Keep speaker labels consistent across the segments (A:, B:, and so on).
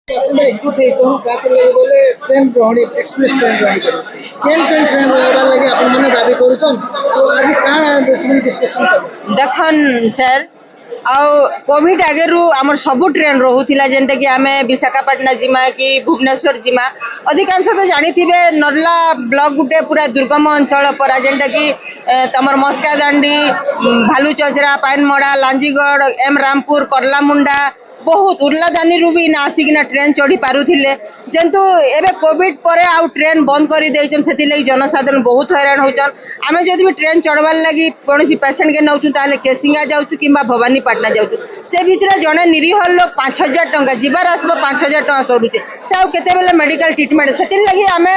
A: আসলে একটু ଦେଇଛନ୍ କାହାକୁ ଲାଗି ବୋଲେ ଟ୍ରେନ୍ ଗ୍ରହଣ ଏକ୍ସପ୍ରେସ ଟ୍ରେନ୍ ଗ୍ରହଣ କରି କେନ୍ କେନ୍ ଟ୍ରେନ୍ ରହିବାର ଲାଗି ଆପଣମାନେ ଦାବି କରୁଛନ୍ ଆଉ ଆଜି କାଣା ବେସିକଲି ଡିସ୍କସନ୍ କଲେ
B: देखन सर आउ कोविड आगे आमर सबू ट्रेन रोला जेनटा कि आम विशाखापाटना जिमा कि भुवनेश्वर जिमा अधिकांश तो जानी थे नर्ला ब्लॉक गुटे पूरा दुर्गम अंचल परा जेनटा कि तमर मस्कादांडी भालुचजरा पाइनमड़ा लांजीगढ़ एम रामपुर करलामुंडा बहुत उर्लादानी रू भी आसिकिना ट्रेन चढ़ी पारुथिले जेंतु एबे कोविड परे आउ ट्रेन बंद कर देछन सेति लई जनसाधारण बहुत हैरान होचन आमे जदि भी ट्रेन चढ़वार लगी कोनोसी पेशेंट के नउचु ताले केसिंगा जाउचु किंबा भवानीपाटना जाउचु से भितरे जने निरीह लोक 5000 टंका जीवार आसबो 5000 टंका सरुचे से आउ केते बेले मेडिकल ट्रीटमेंट सेति लगी आमे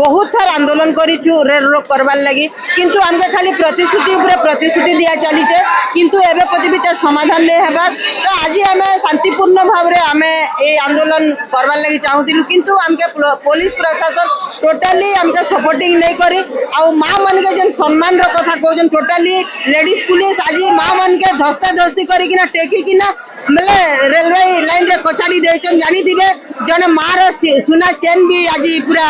B: बहुत थर आंदोलन करिछु रेल रोक करवार लगी किंतु हमके खाली प्रतिश्रुति ऊपर प्रतिश्रुति दिया चलीचे किंतु एबे पति भीतर समाधान नै हेबार तो आज आमे शांतिपूर्ण भाव रे आमे ए आंदोलन करवार लगी चाहूतिलु किंतु हमके पुलिस प्रशासन टोटाली हमके सपोर्टिंग नहीं करी आ माँ मन के जन सम्मान रो कथा कहजन टोटाली लेडीज पुलिस आज माँ मन के धस्ता धस्ती करी किना टेकी किना मतलब रेलवे लाइन रे कचाड़ी देछन जानी थिबे जने माँ रो सुना चेन भी आज पूरा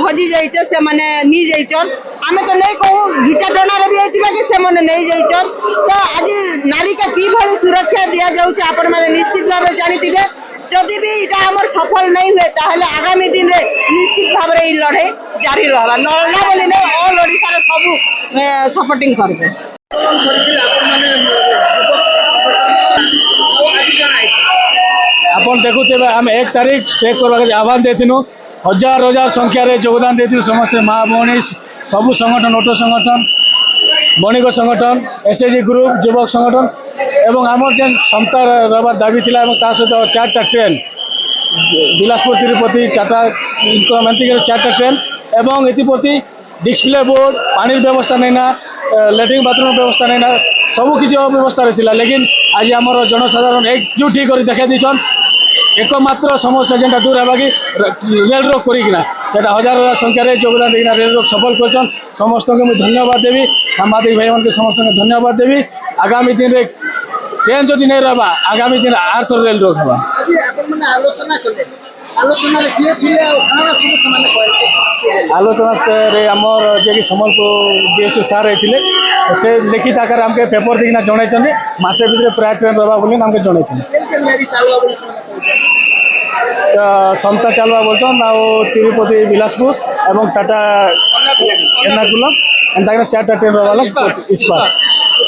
B: हजी जाइছে से माने नी जाइछन आमे तो नहीं कहू घिचा टना रे भी आइतिबा कि से माने नहीं जाइछन तो आज नारी का की भली सुरक्षा दिया जाउछ आपण माने निश्चित भाव रे जानी थिबे जदि भी इटा हमर सफल नहीं हुए ताहले आगामी दिन रे निश्चित भाव रे लड़ाई जारी रहबा नला बोली नहीं ऑल ओडिसा रे सब सपोर्टिंग करबे
C: अपन देखुते आम 1 तारीख स्ट्रेक करवा आह्वान देथिनु हजार हजार संख्या रे योगदान देथिनु समस्त माँ भौणी सबु संगठन ऑटो संगठन बणिक संगठन एसएचजी ग्रुप युवक संगठन एवं आमर जेन क्षमता रबार दाबी थिला एवं ता सहित 4टा ट्रेन बिलासपुर तिरुपति टाटा एमती 4टा ट्रेन एवं एप्रति डिस्प्ले बोर्ड पानी व्यवस्था नहीं ना लैट्रिन बाथरूम व्यवस्था नहीं ना सबू किसी अव्यवस्था रही लेकिन आज आमर जनसाधारण एकजुट होकर देखा दीछन एकमात्र समस्या जेनटा दूर है कि रेल रोक करिकिना सेटा हजार हजार संख्या रे योगदान देना रेल रोक सफल करछन समस्त को मैं धन्यवाद देवी सांबादिक भाई मन के समस्त को धन्यवाद देवी आगामी दिन रे ट्रेन जदि नहीं रहबा आगामी दिन आर थोर रेल रोक हबा
A: आज आपण माने आलोचना कले आलोचना रे किए थिले आ काना सब सामान्य कहले
C: आलोचना से रे हमर जे कि समलपुर डीएसओ सर रहथिले से लिखित आकार हमके पेपर दिना जणाई छथि मासे भितर प्राय ट्रेन रहबा बोली हमके जणाई छथि
A: केन गाड़ी चालवा बोली कहले
C: समता चालवा बोलछन आ तिरुपति बिलासपुर एवं टाटा एर्नाकुलम एंता 4टा ट्रेन रहबा इस्पात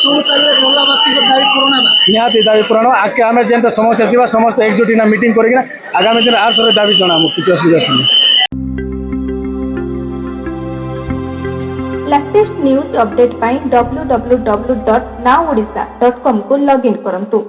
A: सब चाले मोलावासी को दाबी कोरोना ना
C: निहाती दाबी पूरण आके आमे जेनटा समस्या छिबा समस्त एकजुट ना मीटिंग करिकिना आगामी दिन आर थोरे दाबी जणामु किछ असुविधा थि
D: लेटेस्ट न्यूज अपडेट पाई www.nowodisha.com को लॉगिन करंतु।